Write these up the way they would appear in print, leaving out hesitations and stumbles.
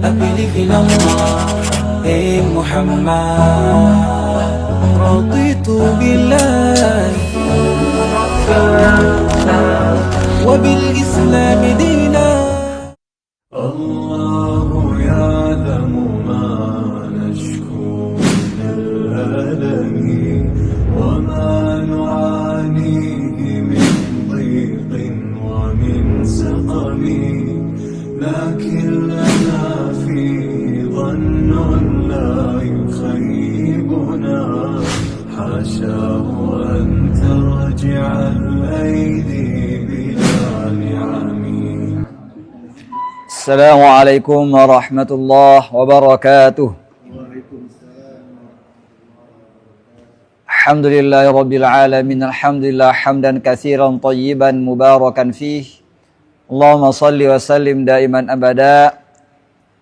أبلغ الله محمد رضيت بالله وبالإسلام دينا. الله يعلم ما نشكو من الألم وما نعانيه من ضيق ومن سقم، لكن لنا فيه ظن لا يخيبنا، حاشاه أن ترجع الأيدي بلا نعم. Assalamualaikum warahmatullahi wabarakatuh. Alhamdulillahi rabbil alamin. Alhamdulillah hamdan katsiran tayyiban mubarakan fih. Allahumma salli wa sallim daiman abada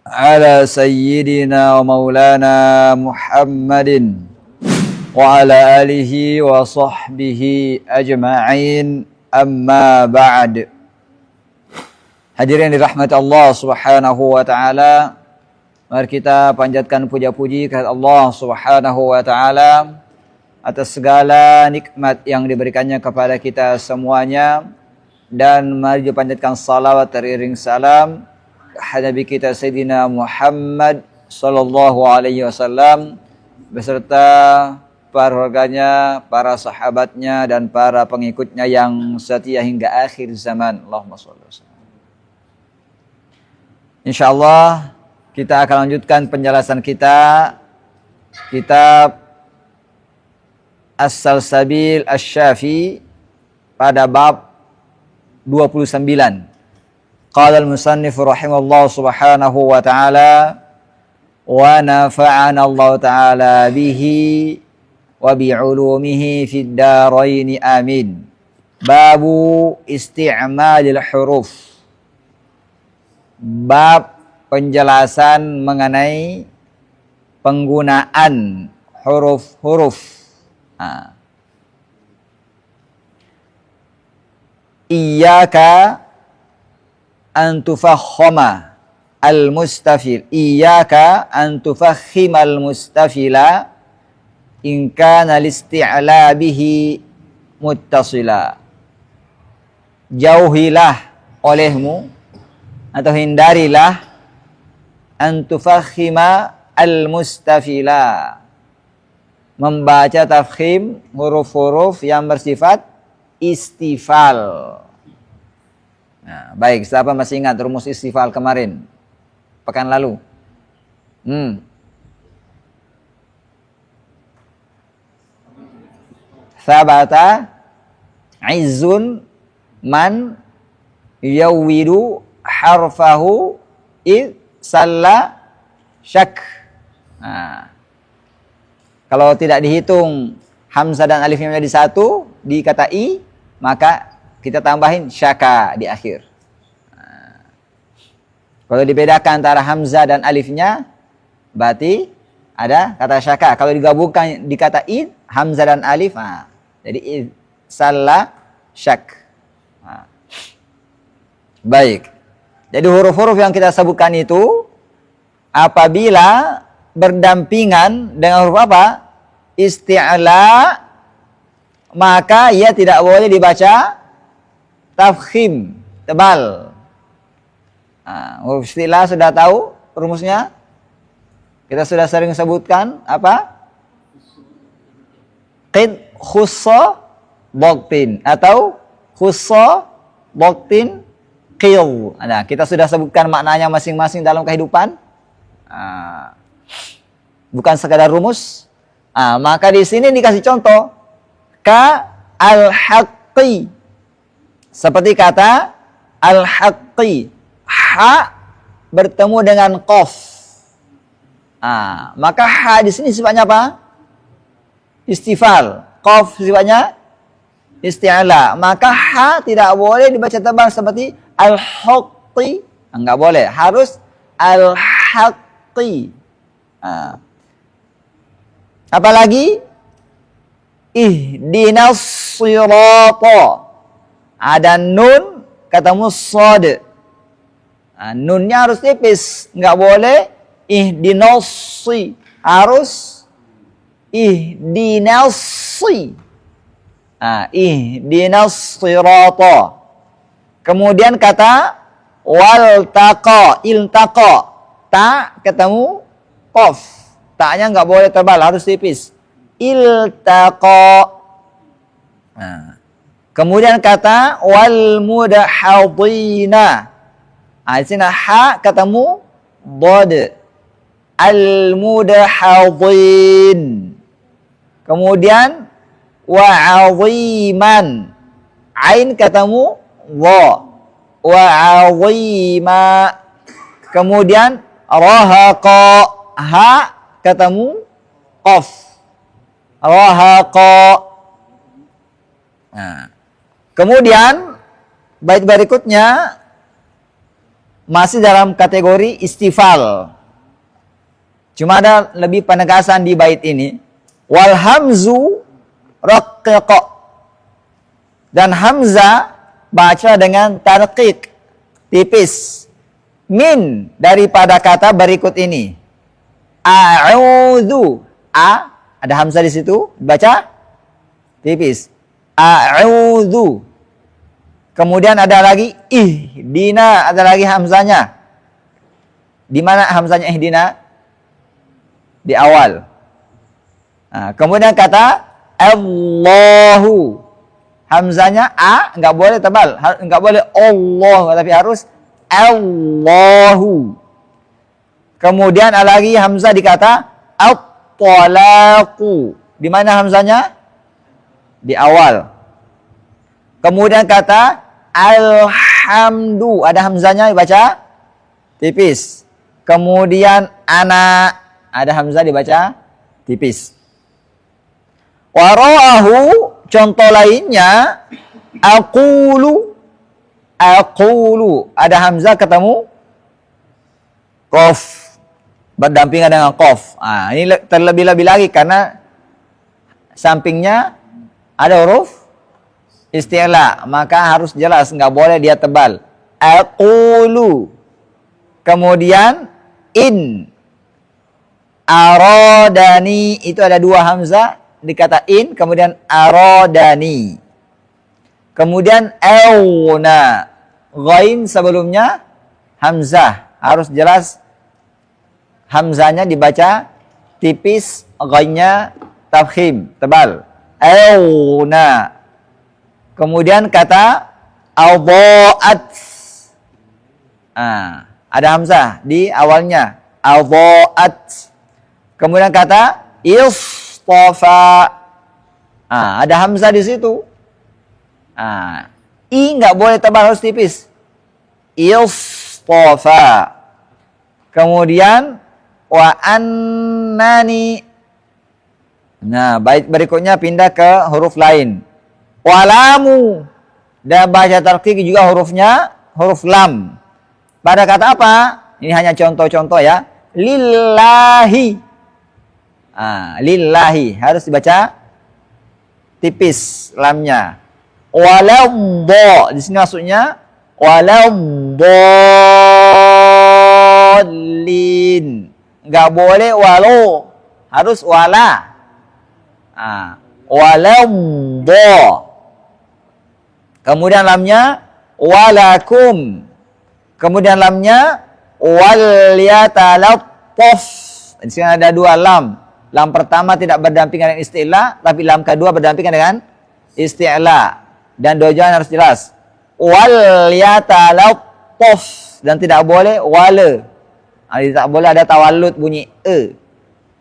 ala sayyidina wa maulana Muhammadin wa ala alihi wa sahbihi ajma'in, amma ba'd. Hadirin dirahmati Allah Subhanahu wa taala, mari kita panjatkan puja-puji kepada Allah Subhanahu wa taala atas segala nikmat yang diberikannya kepada kita semuanya, dan mari dipanjatkan salawat teriring salam kepada Nabi kita Sayyidina Muhammad sallallahu alaihi wasallam beserta para keluarganya, para sahabatnya, dan para pengikutnya yang setia hingga akhir zaman. Allahumma shalli wa sallam. InsyaAllah kita akan lanjutkan penjelasan kita kitab As-Salsabil Asy-Syafi pada bab 29. Qala al-musannif rahimallahu subhanahu wa ta'ala wa nafa'ana Allah ta'ala bihi wa bi'ulumihi fid daraini amin. Babu isti'malil huruf. Bab penjelasan mengenai penggunaan huruf-huruf. Iyyaka an tufakhkhama al-mustafil. Iyyaka an tufakhkhima al-mustafila in kana listi'la bihi muttasila. Jauhilah olehmu atau hindarilah antufakhima al-mustafila, membaca tafkhim huruf-huruf yang bersifat istifal. Nah, baik, siapa masih ingat rumus istifal kemarin, pekan lalu? Sabata izzun man yawwidu harfahu id salla syak. Nah, kalau tidak dihitung hamzah dan alifnya menjadi satu di kata i, maka kita tambahin syaka di akhir. Nah, kalau dibedakan antara hamzah dan alifnya, berarti ada kata syaka. Kalau digabungkan di kata id, hamzah dan alif, jadi id salla syak. Nah, baik. Jadi huruf-huruf yang kita sebutkan itu apabila berdampingan dengan huruf apa? Isti'la, maka ia tidak boleh dibaca tafkhim, tebal. Huruf isti'la sudah tahu rumusnya? Kita sudah sering sebutkan apa? Qid khussa baqtin atau khussa baqtin qil. Nah, kita sudah sebutkan maknanya masing-masing dalam kehidupan. Bukan sekadar rumus. Maka di sini dikasih contoh. Ka al-haqqi. Seperti kata al-haqqi. Ha bertemu dengan qaf. Maka ha di sini sifatnya apa? Istifal. Qaf sifatnya isti'la. Maka ha tidak boleh dibaca tebal seperti al-haqqi. Enggak boleh. Harus al-haqqi. Apalagi ihdinas sirata. Ada nun ketemu shad. Nunnya harus tipis, nggak boleh ihdinasi, harus ihdinasi. Ihdinas sirata. Kemudian kata waltaqa, iltaqa, ta ketemu qaf, taknya nggak boleh tebal, harus tipis. Iltaqa. Kemudian kata wal mudahadina. Di sini ha ketemu dad. Al mudahadin. Kemudian wa 'aziman. Ain ketemu dha. Wa 'azima. Kemudian rahaqa. Ha ketemu qaf. Rahaqa. Kemudian bait berikutnya masih dalam kategori istifal. Cuma ada lebih penegasan di bait ini. Wal hamzu raqiq. Dan hamzah baca dengan tarqiq, tipis. Min daripada kata berikut ini. A'udzu. Ada hamzah di situ, baca tipis. A'udzu. Kemudian ada lagi ihdina, ada lagi hamzanya. Di mana hamzanya ihdina? Di awal. Kemudian kata Allahu. Hamzanya nggak boleh tebal, nggak boleh Allah, tapi harus Allahu. Kemudian ada lagi hamzah dikata at-talaqu. Di mana hamzanya? Di awal. Kemudian kata alhamdu, ada hamzanya dibaca tipis. Kemudian ana, ada hamzah dibaca tipis. Wara'ahu, contoh lainnya aqulu, ada hamzah ketemu qaf, berdampingan dengan qaf. Ini terlebih-lebih lagi karena sampingnya ada huruf isti'la, maka harus jelas, nggak boleh dia tebal. Aqulu. Kemudian in, aradani, itu ada dua hamzah dikata in, kemudian aradani. Kemudian auna, ghain sebelumnya hamzah, harus jelas hamzahnya dibaca tipis, ghainnya tafkhim, tebal. Auna. Kemudian kata adha'at. Ada hamzah di awalnya. Adha'at. Kemudian kata istafa. Ada hamzah di situ. I nggak boleh tebal, harus tipis. Istafa. Kemudian wa annani. Bait berikutnya pindah ke huruf lain. Walamu. Dan baca tarqiq juga hurufnya huruf lam. Pada kata apa? Ini hanya contoh-contoh ya. Lillahi. Lillahi. Harus dibaca tipis lamnya. Waladh. Di sini maksudnya waladhdallin. Enggak boleh walau. Harus wala. Waladh. Kemudian lamnya walakum. Kemudian lamnya walyatalattaf. Di sini ada dua lam. Lam pertama tidak berdampingan dengan isti'la, tapi lam kedua berdampingan dengan isti'la. Dan dojangan harus jelas. Walyatalattaf. Dan tidak boleh wala. Tidak boleh ada tawallud bunyi e.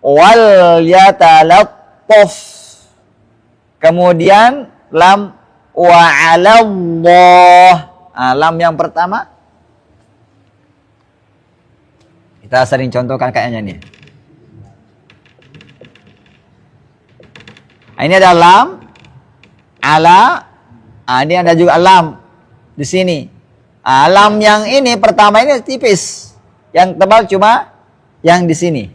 Walyatalattaf. Kemudian lam wa'alallah. Lam yang pertama kita sering contohkan kayaknya nih. Ini ada lam ala. Ini ada juga lam di sini. Lam yang ini pertama ini tipis. Yang tebal cuma yang di sini.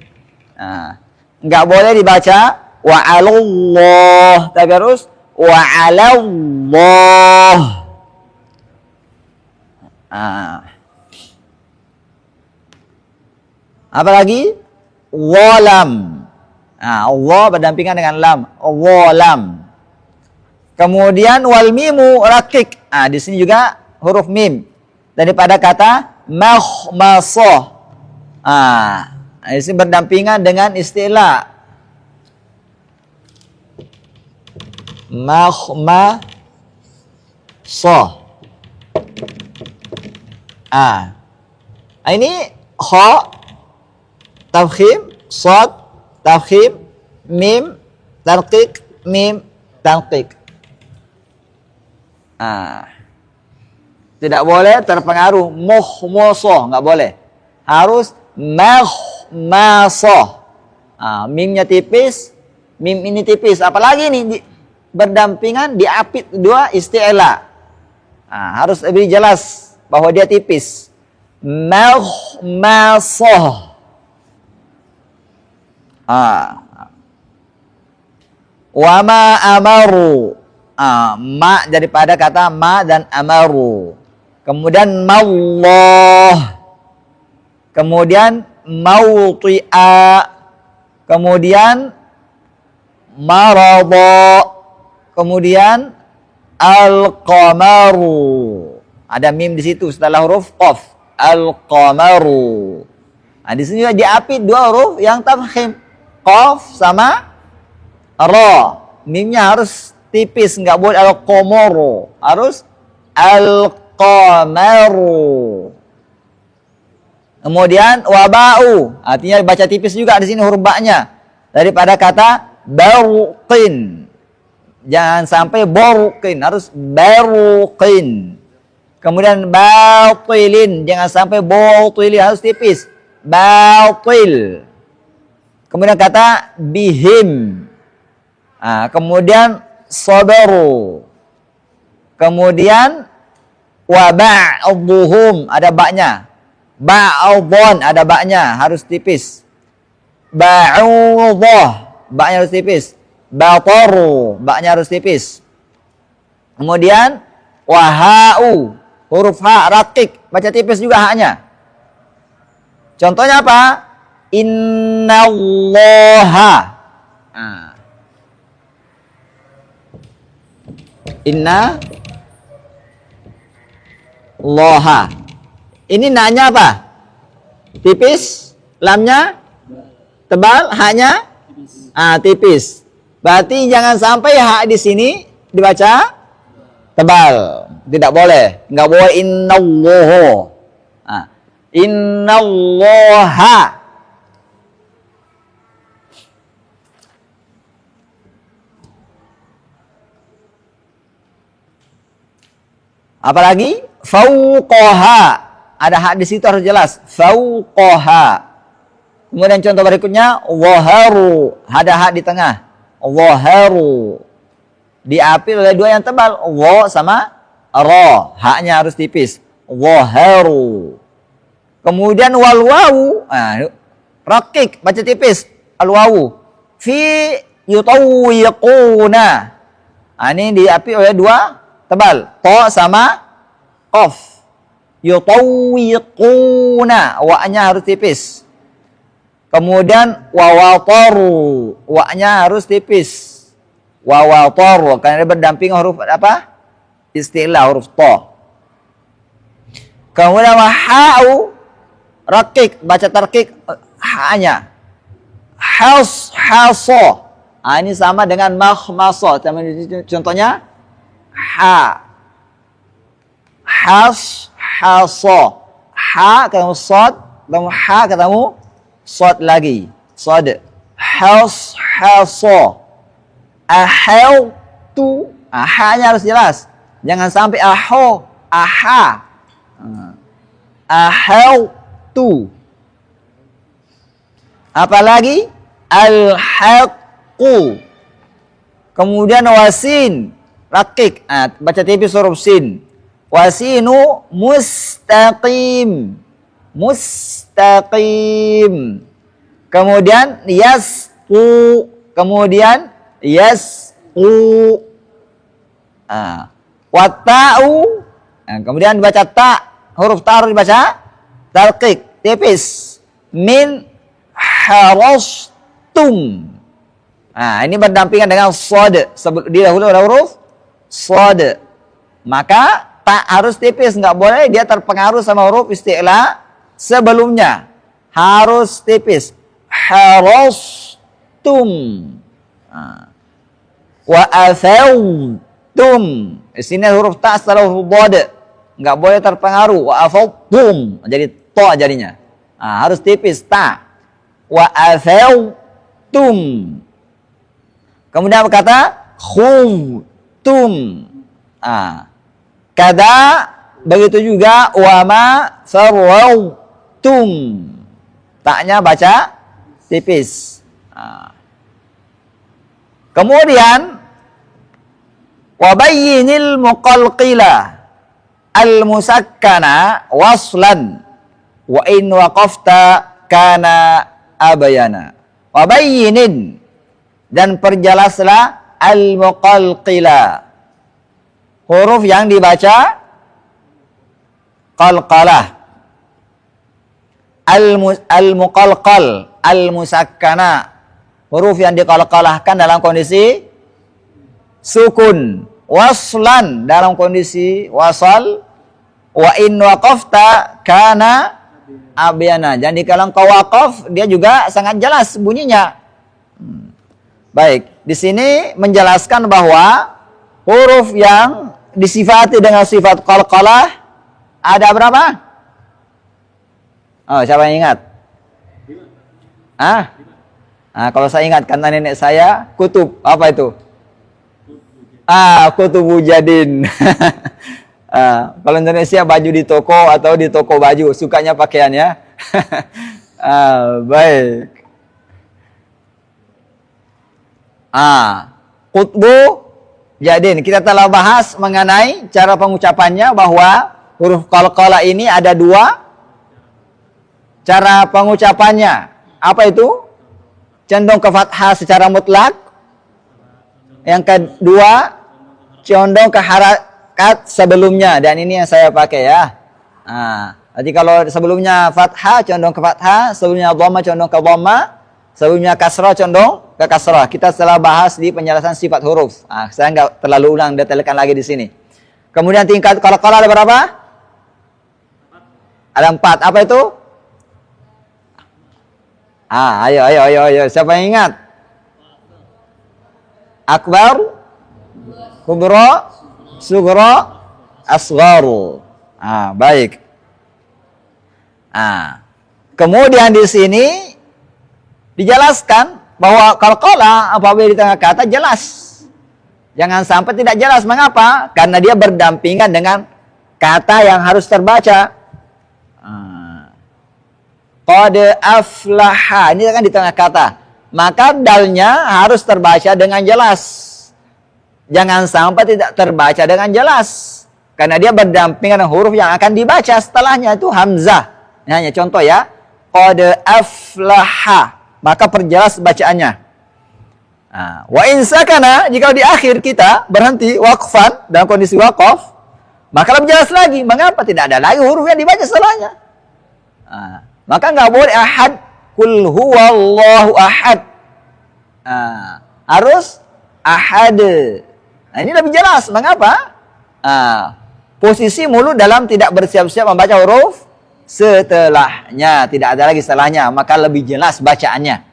Enggak boleh dibaca wa'alallah, tapi harus wa'alallah. Apalagi walam. Nah, Allah berdampingan dengan lam. Walam. Kemudian wal mimu rakik. Nah, di sini juga huruf mim daripada kata makhmasah. Ah, di sini berdampingan dengan istilah makhmasah. Ah, ini kha tafkhim, shad tafkhim, mim tarqiq, mim tarqiq. Ah, tidak boleh terpengaruh mukhmasah, nggak boleh. Harus makhmasah. Ah, mimnya tipis, mim ini tipis. Apalagi ini berdampingan diapit dua isti'la. Ah, harus lebih jelas bahwa dia tipis. Makhmasah. Ah. Wa ma amaru. Ma daripada kata ma dan amaru. Kemudian mallah. Kemudian mawti'a. Kemudian marada. Kemudian al-qamaru. Ada mim di situ setelah huruf qaf. Al-qamaru. Nah, di sini juga diapit dua huruf yang tafkhim. Qaf sama ra. Mimnya harus tipis, nggak boleh al-qamaru. Harus al-qamaru. Kemudian waba'u. Artinya baca tipis juga di sini huruf ba-nya. Daripada kata baruqin. Jangan sampai baruqin, harus baruqin. Kemudian batilin, jangan sampai batilin, harus tipis. Batil. Kemudian kata bihim. Kemudian sabaru. Kemudian wa ba'dhuhum, ada baknya. Ba'dhon, ada baknya, harus tipis. Ba'udhah, baknya harus tipis. Bataru, baknya harus tipis. Kemudian wahau, huruf ha rakik, baca tipis juga haknya. Contohnya apa? Innallaha. Inna Allaha. Ini nanya apa? Tipis, lamnya tebal, haknya tipis. Berarti jangan sampai hak di sini dibaca tebal. Tidak boleh. Nggak boleh innallahu. Innallaha. Apalagi fauqaha. Ada hak di situ harus jelas. Fauqaha. Kemudian contoh berikutnya waharu. Ada hak di tengah. Waharu. Diapit oleh dua yang tebal. Wa sama ra. Haknya harus tipis. Waharu. Kemudian wal wawu. Rakik. Baca tipis. Al wawu. Fi yutawwiquna. Ini diapit oleh dua tebal. To sama qaf. Yutawwiquna. Wa-nya harus tipis. Kemudian wawataru, wa-nya harus tipis. Wawataru, karena dia berdamping huruf apa? Istilah huruf to. Kemudian wahau, rakik, baca tarkik, ha-nya. Haso. Ini sama dengan makhmaso. Contohnya ha. Haso. Ha ketemu sod, ketemu ha ketemu sod lagi. Sod. Haso. Ahautu. Ha-nya harus jelas. Jangan sampai aho. Aha. Ahautu. Apalagi al-haqqu. Kemudian wasin. Rakik. Baca tipis huruf sin. Wasinu mustaqim. Mustaqim. Kemudian yasqu. Kemudian yasqu. Wata'u. Kemudian dibaca ta. Huruf ta harus dibaca tarqiq. Tipis. min harastum. Nah, ini berdampingan dengan shad. Di dahulu ada huruf shad. Maka tak harus tipis, nggak boleh dia terpengaruh sama huruf isti'la sebelumnya. Harus tipis. Harastum. Wa afawtum. Di sini huruf ta setelah huruf dhad. Nggak boleh terpengaruh. Wa afawtum. Jadi to jadinya. Harus tipis ta. Wa afawtum. Kemudian berkata khudtum. Kada begitu juga wa ma farrawtum. Taknya baca tipis. Kemudian wa bayyinil muqalqila al-musakkana waslan wa in waqafta kana abayana. Wa bayyinin, dan perjelaslah al-muqalqila, huruf yang dibaca qalqalah. Al-muqalqal, al-musakkana, huruf yang diqalqalahkan dalam kondisi sukun. Waslan, dalam kondisi wasal. Wa in waqafta kana abyana. Jadi kalau engkau waqaf, dia juga sangat jelas bunyinya. Baik, di sini menjelaskan bahwa huruf yang disifati dengan sifat qalqalah ada berapa? Oh, siapa yang ingat? Kalau saya ingat, karena nenek saya kutub. Apa itu? Kutubu jadin. Kalau Indonesia baju di toko atau di toko baju, sukanya pakaiannya. Baik. Kutbu jadin. Kita telah bahas mengenai cara pengucapannya, bahwa huruf qalqalah ini ada dua cara pengucapannya. Apa itu? Condong ke fathah secara mutlak. Yang kedua, condong ke harakat sebelumnya. Dan ini yang saya pakai ya. Jadi kalau sebelumnya fathah, condong ke fathah. Sebelumnya dhamma, condong ke dhamma. Sebelumnya kasrah, condong ke kasrah. Kita setelah bahas di penjelasan sifat huruf. Saya nggak terlalu ulang, detailkan lagi di sini. Kemudian tingkat qalqalah ada berapa? Ada 4. Apa itu? Ayo. Siapa yang ingat? Akbar, kubra, sugra, asgharu. Baik. Kemudian di sini dijelaskan bahwa qalqalah apabila di tengah kata jelas. Jangan sampai tidak jelas. Mengapa? Karena dia berdampingan dengan kata yang harus terbaca. Qad aflaha, ini kan di tengah kata. Maka dalnya harus terbaca dengan jelas. Jangan sampai tidak terbaca dengan jelas. Karena dia berdampingan dengan huruf yang akan dibaca setelahnya, itu hamzah. Ini hanya contoh ya. Qad aflaha, maka perjelas bacaannya. Wa in sakana, jika di akhir kita berhenti waqfan dalam kondisi waqaf, maka lebih jelas lagi. Mengapa? Tidak ada lagi huruf yang dibaca setelahnya. Maka nggak boleh ahad, kul huwallahu ahad. Harus ahad. Ini lebih jelas. Mengapa? Posisi mulut dalam tidak bersiap-siap membaca huruf setelahnya. Tidak ada lagi setelahnya. Maka lebih jelas bacaannya.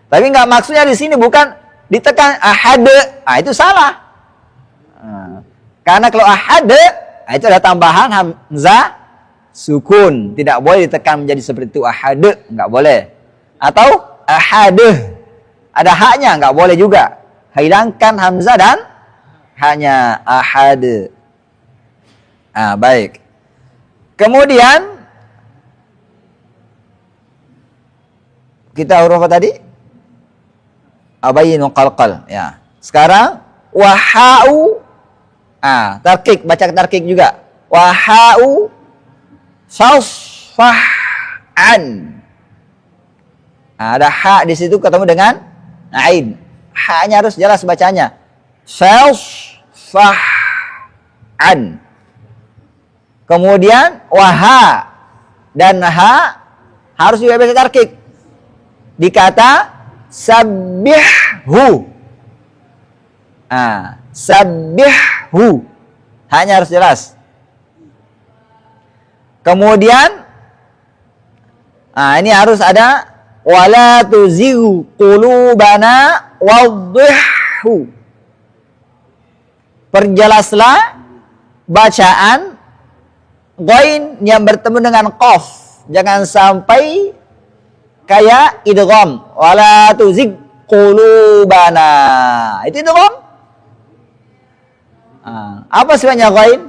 Tapi nggak, maksudnya di sini bukan ditekan ahad. Itu salah. Karena kalau ahad, itu ada tambahan hamzah sukun, tidak boleh ditekan menjadi seperti itu. Ahad, nggak boleh. Atau ahad, ada haknya, nggak boleh juga. Hilangkan hamzah dan hanya ahad. Baik. Kemudian kita huruf apa tadi? Abayinu qalqal. Ya. Sekarang wahau. Tarkik, baca tarkik juga. Wahau safhan. Ada ha di situ ketemu dengan ain. Ha-nya harus jelas bacanya. Safhan. Kemudian waha dan ha harus juga baca tarkik. Di kata sabbihhu. Sabbihhu. Hanya harus jelas. Kemudian ini harus ada wala tuzigh qulubana waddihhu. Perjelaslah bacaan ghain yang bertemu dengan qaf. Jangan sampai kayak idgham. Wala tuzigh qulubana. Itu idgham. Apa sifatnya ghain?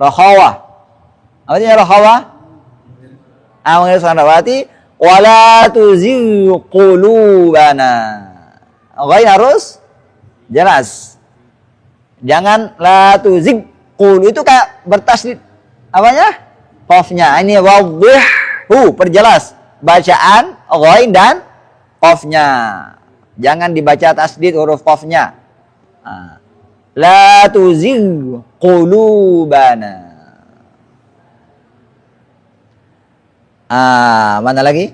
Rakhawah. Apa artinya rakhawah? Berarti wala tuzigh qulubana. Ghain harus jelas. Jangan la tuzigh qul, itu kayak bertasydid apanya? Qafnya. Ini waddihhu, perjelas bacaan ghain dan qafnya. Jangan dibaca tasydid huruf qafnya. La tuzigh qulubana. Mana lagi?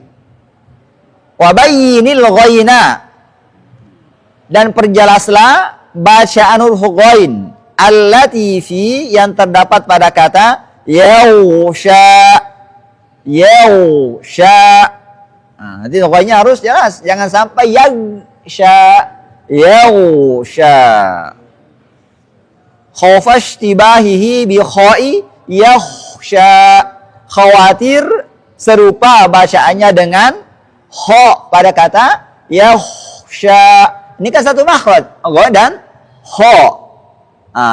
Wa bayyinil ghaina. Dan perjelaslah bacaan huruf ghain allati fi, yang terdapat pada kata yausha. Nanti ghainnya harus jelas, jangan sampai yagsha. Khawfa ishtibahihi bi kha'i yakhsha. Khawatir serupa bacaannya dengan kha pada kata yakhsha. Ini kan satu makhraj, gha dan kha.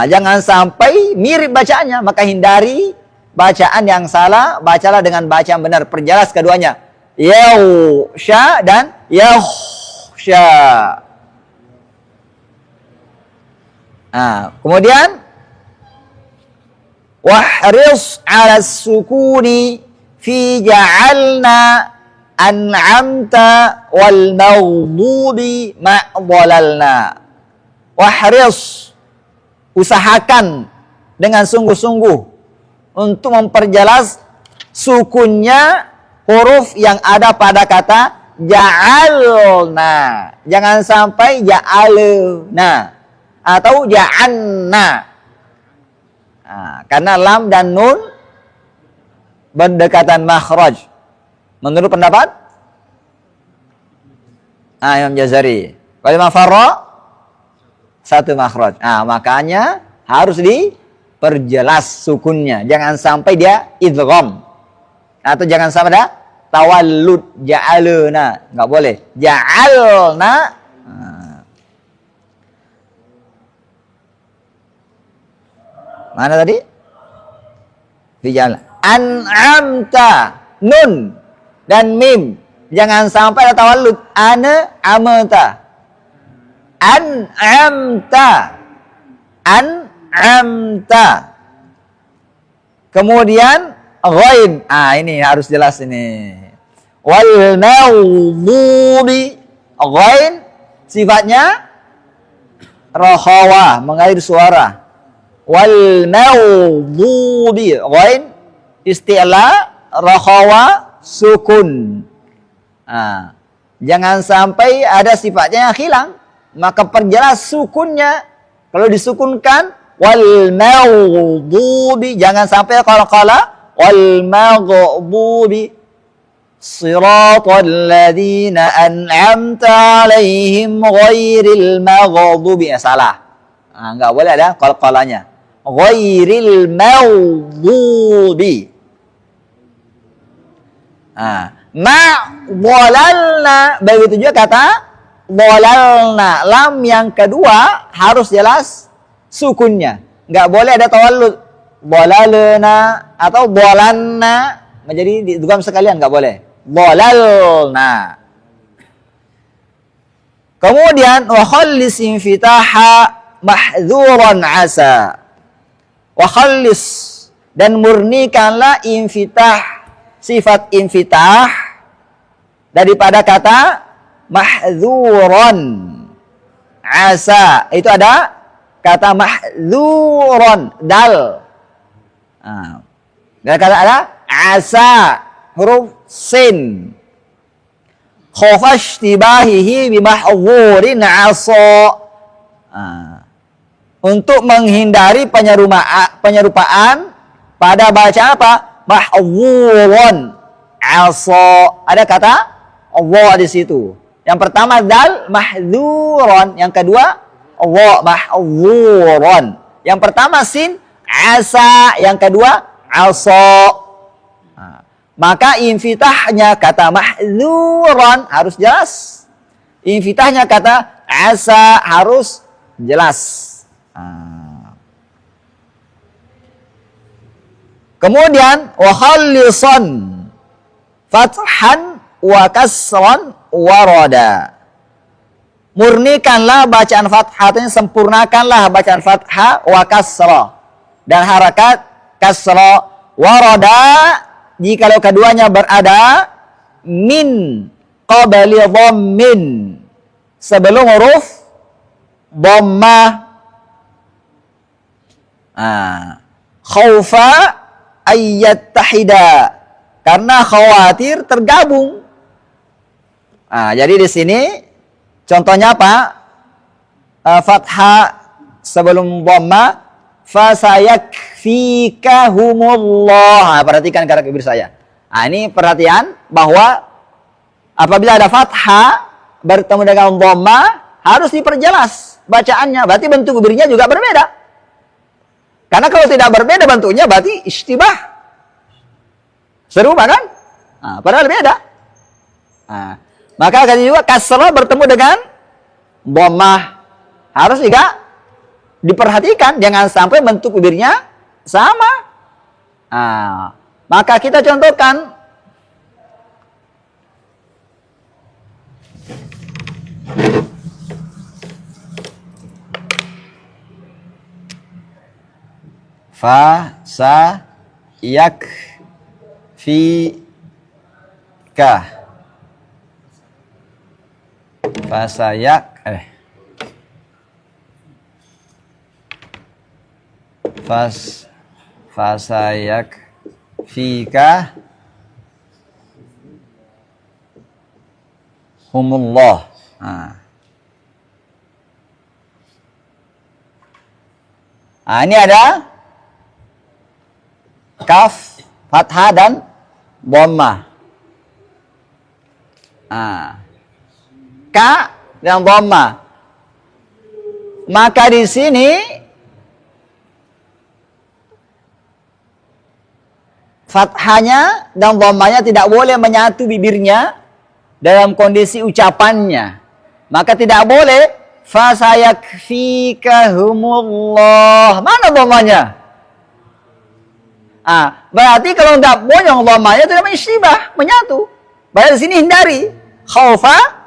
Jangan sampai mirip bacaannya, maka hindari bacaan yang salah, bacalah dengan bacaan benar, perjelas keduanya. Yausha dan yakhsha. Kemudian wahris 'ala sukuni fi ja'alna an'amta wal maghdubi ma'dhalalna. Wahris, usahakan dengan sungguh-sungguh untuk memperjelas sukunnya huruf yang ada pada kata ja'alna. Jangan sampai ja'alna atau ja'anna. Karena lam dan nun berdekatan makhraj. Menurut pendapat Imam Jazari, wal mafarra satu makhraj. Makanya harus diperjelas sukunnya. Jangan sampai dia idgham. Atau jangan sampai ada tawallud, ja'alna. Enggak boleh. Ja'alna. Mana tadi? Fi'al. An'amta, nun dan mim. Jangan sampai ada tawallud. Amta. An'amta. Kemudian ghain. Ini harus jelas ini. Wal maghdubi. Ghain sifatnya rakhawah, mengalir suara. Wal maghdubi. Ghain isti'la, rakhawa, sukun. Jangan sampai ada sifatnya yang hilang, maka perjelas sukunnya. Kalau disukunkan wal maghdubi, jangan sampai qala wal maghdubi siratal ladzina an'amta 'alaihim ghairil maghdubi. Salah. Enggak boleh ada qalqalanya. Ghairil maghdubi. Ma'dhalalna. Begitu juga kata dhalalna. Lam yang kedua harus jelas sukunnya. Enggak boleh ada tawallud. Dhalalna atau dhalanna. Menjadi didgham sekalian, enggak boleh. Dhalalna. Kemudian wa khallis infitaha mahdzuran asa. Wa khallis, dan murnikanlah infitah, sifat infitah daripada kata mahdzuran asa. Itu ada kata mahdzuran dal. Dan kata ada asa, huruf sin. Khofashtibahihi bimahwurin asa. Untuk menghindari penyerupaan pada bacaan apa? Mahwurun asa. Ada kata Allah di situ. Yang pertama dal mahdzurun, yang kedua Allah mahwurun. Yang pertama sin asa, yang kedua asa. Maka infitahnya kata mahdzurun harus jelas. Infitahnya kata asa harus jelas. Kemudian wa khallisan fathan wa kasran warada. Murnikanlah bacaan fathah, sempurnakanlah bacaan fathah wa kasra dan harakat kasra. Warada jikalau keduanya berada min qabli dhammin, sebelum huruf dhammah. Khaufa ayyattahida, karena khawatir tergabung. Jadi di sini contohnya apa? Fathah sebelum dhamma, fasayakfikahumullah. Perhatikan cara kebir saya. Ini perhatian bahwa apabila ada fathah bertemu dengan dhamma harus diperjelas bacaannya. Berarti bentuk kebirnya juga berbeda. Karena kalau tidak berbeda bentuknya berarti istibah. Serupa kan? Padahal beda. Maka tadi juga kasrah bertemu dengan dhammah. Harus juga diperhatikan, jangan sampai bentuk bibirnya sama. Maka kita contohkan. Fa sa yak fi ka. Fa sa yak fa sa yak fi ka humullah. Ini ada kaf, fathah dan dhammah. Ka dan dhammah. Maka di sini fathahnya dan dhammahnya tidak boleh menyatu bibirnya dalam kondisi ucapannya. Maka tidak boleh fasayakfikahumullah. Mana dhammahnya? Berarti kalau tidak bonyong dhammahnya tidak mensyibah, menyatu. Berarti di sini hindari khaufa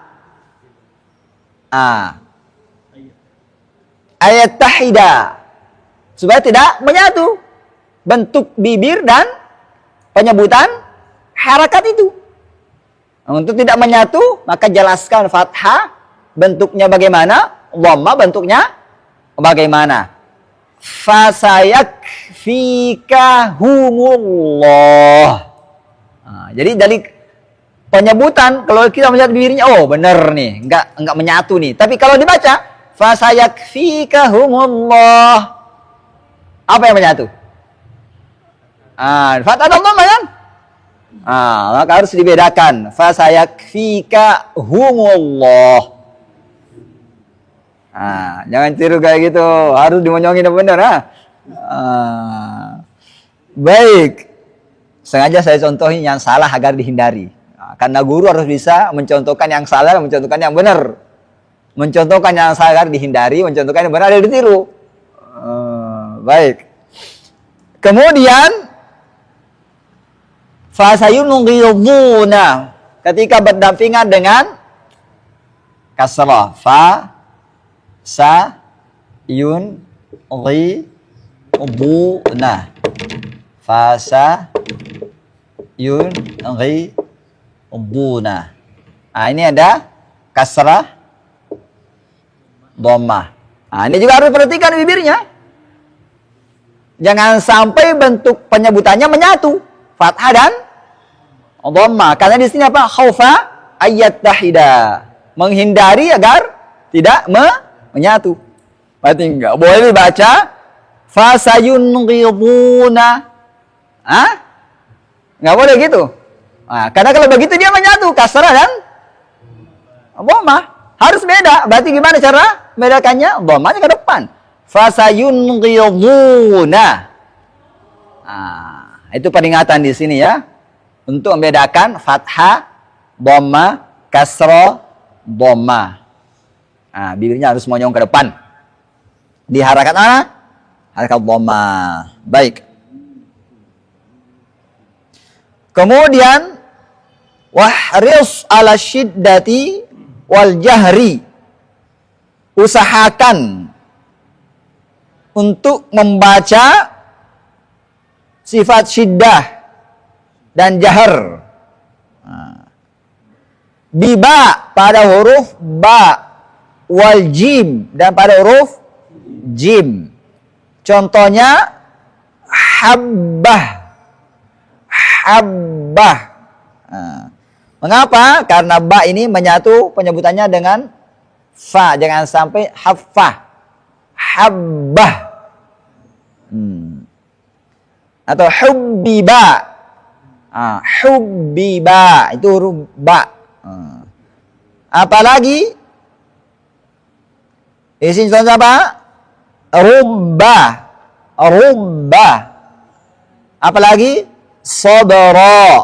ayat tahida, supaya tidak menyatu bentuk bibir dan penyebutan harakat itu. Untuk tidak menyatu, maka jelaskan fathah bentuknya bagaimana, dhammah bentuknya bagaimana. Fasayakfikahumullah. Jadi dari penyebutan, kalau kita melihat bibirnya, oh benar nih, enggak menyatu nih. Tapi kalau dibaca fasayakfikahumullah, apa yang menyatu? Fathah dan dhammah kan? Maka harus dibedakan. Fasayakfikahumullah. Jangan tiru kayak gitu, harus dimonyongin benar. Baik, sengaja saya contohin yang salah agar dihindari. Karena guru harus bisa mencontohkan yang salah, mencontohkan yang benar. Mencontohkan yang salah agar dihindari, mencontohkan yang benar agar ditiru. Baik. Kemudian fasayunghiduna, ketika berdampingan dengan kasrah, fa sa yun ghi buna, fa sa yun ghi buna. Ini ada kasrah dhammah. Ini juga harus perhatikan bibirnya. Jangan sampai bentuk penyebutannya menyatu. Fathah dan dhamma. Karena di sini apa? Khaufa ayat tahida. Menghindari agar tidak menyatu. Berarti enggak boleh dibaca fasayunghiduna. Enggak boleh gitu. Nah, karena kalau begitu dia menyatu kasrah dan dhamma. Harus beda. Berarti gimana cara membedakannya? Dhammanya ke depan. Fasayunghiduna. Nah, itu peringatan di sini ya. Untuk membedakan fathah, dhamma, kasrah, dhamma. Nah, bibirnya harus monyong ke depan. Di harakat mana? Harakat dhamma. Baik. Kemudian wahris ala syiddati wal jahri. Usahakan untuk membaca sifat syiddah dan jahar. Biba pada huruf ba, wal jim dan pada huruf jim. Contohnya habbah. Habbah. Mengapa? Karena ba ini menyatu penyebutannya dengan fa. Jangan sampai haffah. Habbah. Atau hubbiba. Hubbiba. Itu huruf ba. Apalagi isi contoh apa? Rubba. Rubba. Apalagi sabara.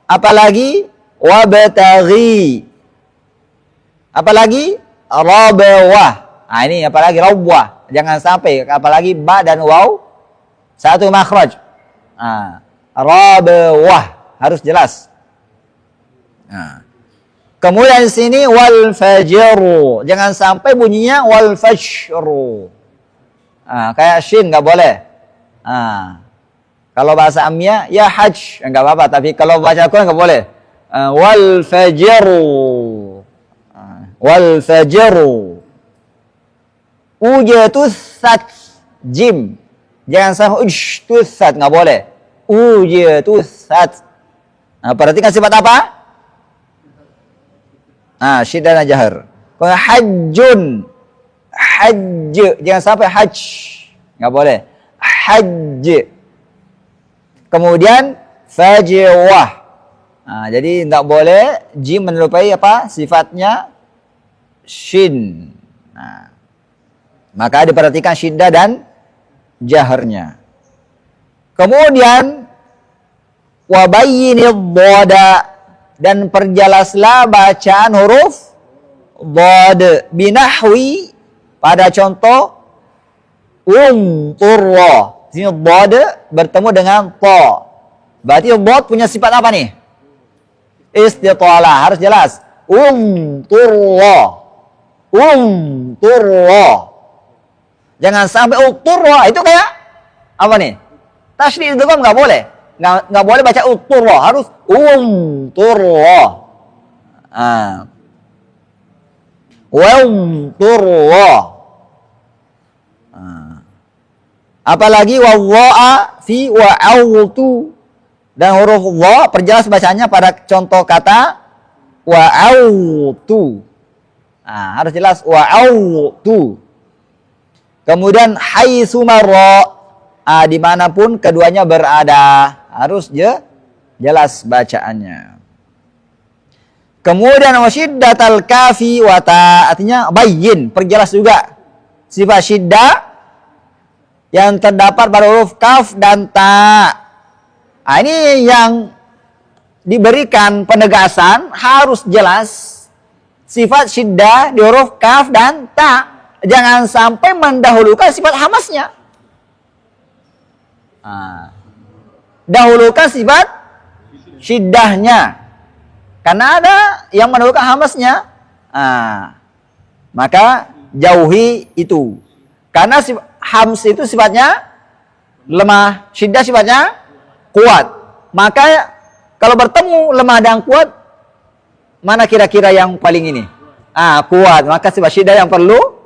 Apalagi wabtaghi. Apalagi rabawah. Nah, ini apalagi rabwah. Jangan sampai apalagi ba dan waw satu makhraj. Rabawah harus jelas. Kemudian di sini wal fajru. Jangan sampai bunyinya wal fajru. Kayak shin nggak boleh. Kalau bahasa Amiyah ya hajj nggak apa-apa, tapi kalau baca Al-Quran nggak boleh. Wal fajru. Wal fajru. Ujatusat jim. Jangan sampai ujtusat, nggak boleh. Ujatusat. Perhatikan sifat apa? Syiddah dan jahar. Kalau hajjun. Hajj. Jangan sampai hajj. Nggak boleh. Hajj. Kemudian fajwah. Jadi tidak boleh jim menyerupai apa? Sifatnya shin. Maka diperhatikan syiddah dan jaharnya. Kemudian wabayyinid dhada, dan perjelaslah bacaan huruf dhad binahwi pada contoh unturra. Sini dhad bertemu dengan ta. Berarti dhad punya sifat apa nih? Istitalah, harus jelas. Unturra. Unturra. Jangan sampai unturra, itu kayak apa nih? Tasydid itu kan nggak boleh. Nggak boleh baca unturra, harus unturra. Unturra. Apalagi wawa'a fi wa'autu, dan huruf wa perjelas bacanya pada contoh kata wa'autu. Harus jelas wa'autu. Kemudian haitsu marra, dimanapun keduanya berada, harus jelas bacaannya. Kemudian wasyiddatal kafi wa ta, artinya bayyin, perjelas juga sifat syiddah yang terdapat pada huruf kaf dan ta. Ini yang diberikan penegasan harus jelas sifat syiddah di huruf kaf dan ta. Jangan sampai mendahulukan sifat hamasnya. Dahulukan sifat syiddahnya. Karena ada yang mendahulukan hamasnya. Maka jauhi itu. Karena hams itu sifatnya lemah, syiddah sifatnya kuat. Maka kalau bertemu lemah dan kuat, mana kira-kira yang paling ini? Kuat. Maka sifat syiddah yang perlu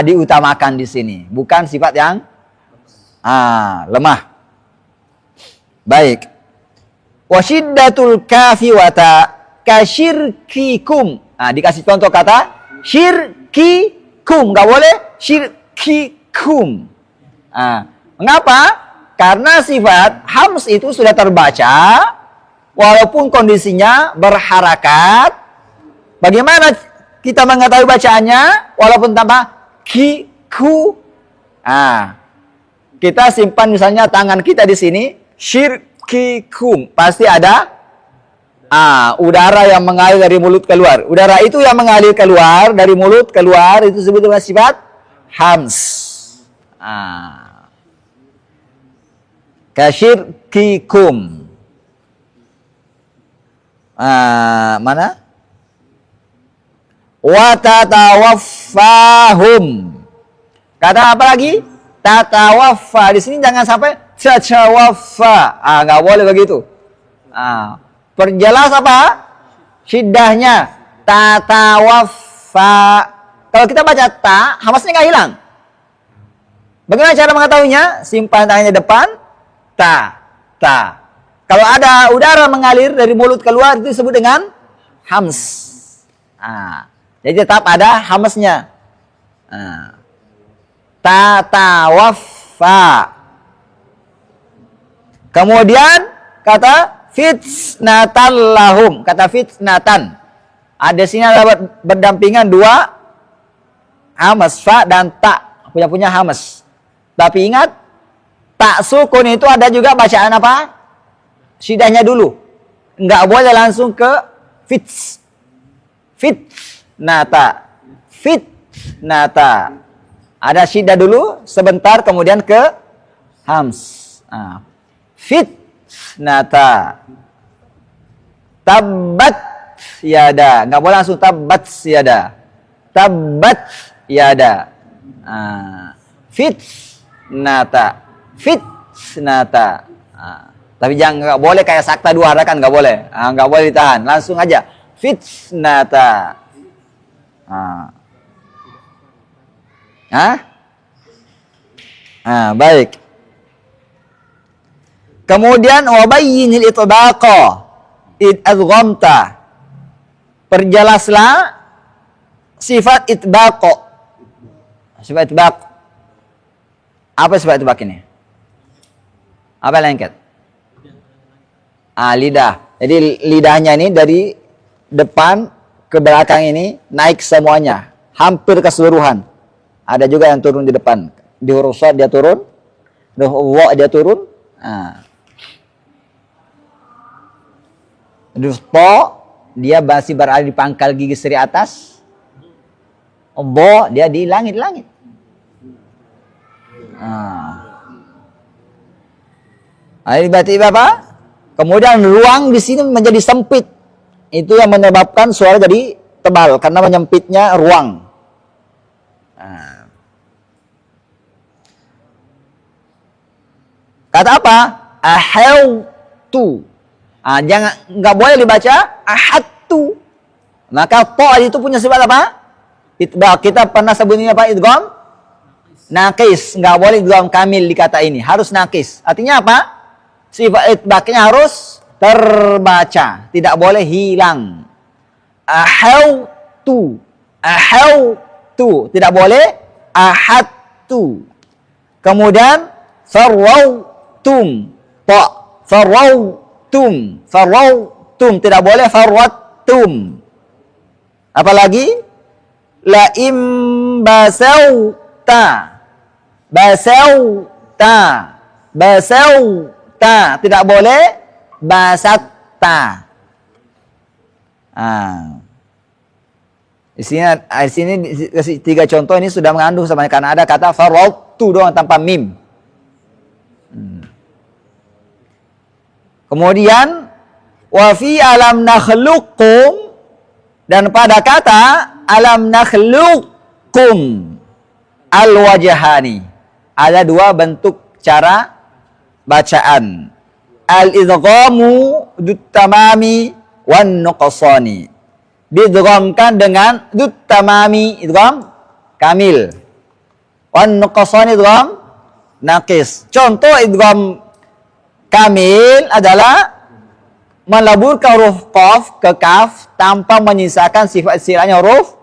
diutamakan di sini, bukan sifat yang Lemah. Baik. Wa syiddatul kafi wa ta kasyirkikum. Dikasih contoh kata syirkikum, nggak boleh syirkikum. Mengapa? Karena sifat hams itu sudah terbaca walaupun kondisinya berharakat. Bagaimana kita mengetahui bacaannya walaupun tanpa ki-ku? Kita simpan misalnya tangan kita di sini, syirkikum. Pasti ada udara yang mengalir dari mulut keluar. Udara itu yang mengalir keluar dari mulut keluar itu disebut dengan sifat hams. Kasyirkikum. Mana? Wa tatawaffahum. Kata apa lagi? Tatawaffa. Di sini jangan sampai tatawaffa. Nggak boleh begitu. Perjelas apa? Syiddahnya. Tatawaffa. Kalau kita baca ta, hamasnya nggak hilang. Bagaimana cara mengetahuinya? Simpan tangannya depan. Ta. Kalau ada udara mengalir dari mulut keluar itu disebut dengan hams. Jadi tetap ada hamsnya. Tatawaffa. Kemudian kata fitnatan lahum. Kata fitnatan. Ada sini ada berdampingan dua hamas, fa dan ta. Punya hamas. Tapi ingat, tak sukun itu ada juga bacaan apa? Syidahnya dulu. Enggak boleh langsung ke fitnata. Ada syidah dulu sebentar kemudian ke hams. Fitnata. Tabbat yada. Enggak boleh langsung tabbat yada. Tabbat yada. Fitnata. Tapi jangan, nggak boleh kayak sakta dua harakan, nggak boleh. Nggak boleh ditahan, langsung aja fitnata. Baik. Kemudian wabayyinil itbaqa id adghamta. Perjelaslah sifat itbaq. Sifat itbaq. Apa sifat itbaq ini? Apa lengket? Lidah. Jadi lidahnya ini dari depan ke belakang ini naik semuanya, hampir keseluruhan. Ada juga yang turun di depan. Di huruf shad dia turun, di huruf wa dia turun. Di huruf to dia masih berada di pangkal gigi seri atas. Bo dia di langit-langit. Tiba-tiba apa? Kemudian ruang di sini menjadi sempit. Itu yang menyebabkan suara jadi tebal karena menyempitnya ruang. Kata apa? Ahautu. Jangan, nggak boleh dibaca ahadtu. Maka to itu punya sifat apa? Kita pernah sebutnya apa? Idgham nakis. Nggak boleh idgham kamil di kata ini. Harus nakis. Artinya apa? Sifat itbaqnya harus terbaca, tidak boleh hilang. Ahautu, tidak boleh ahadtu. Kemudian farwautum, farwautum, tidak boleh farwattum. Apalagi la basauta, tidak boleh basatta. Di sini kasih 3 contoh ini sudah mengandung sama, karena ada kata farwautu doang tanpa mim. Kemudian wa fi alam nakhluqkum, dan pada kata alam nakhluqkum al-wajhani ada 2 bentuk cara bacaan. Al-idghamu dut-tamami wan nuqsani. Didghamkan dengan dut-tamami, idgham kamil. Wan nuqsani idgham naqis. Contoh idgham kamil adalah melaburkan huruf qaf ke kaf tanpa menyisakan sifat istilahnya huruf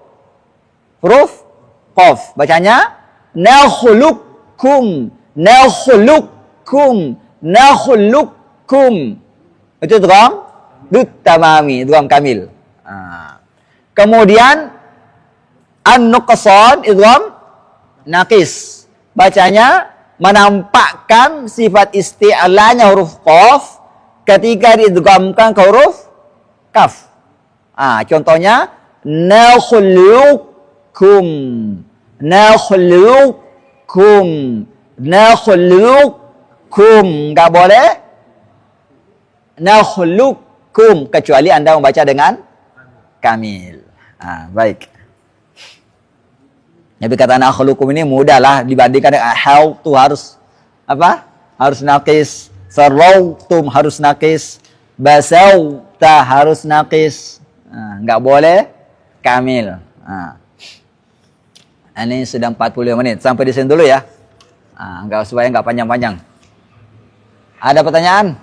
qaf. Bacanya nakhluqukum, nakhluqukum, nakhluqukum. Itu idgham tamami, idgham kamil. Kemudian an-nuqsan idgham naqis. Bacanya menampakkan sifat isti'lanya huruf qaf ketika diidghamkan ke huruf kaf. Contohnya nakhluqukum, nakhluqukum, nakhluqukum. Enggak boleh nakhluqukum kecuali Anda membaca dengan kamil. Baik. Tapi kata nakhluqukum ini mudah lah dibandingkan dengan hal tu harus apa? Harus naqis. Sarautum harus naqis. Basauta harus naqis. Enggak boleh kamil. Ini sudah 45 menit. Sampai di sini dulu ya. Supaya enggak panjang-panjang. Ada pertanyaan?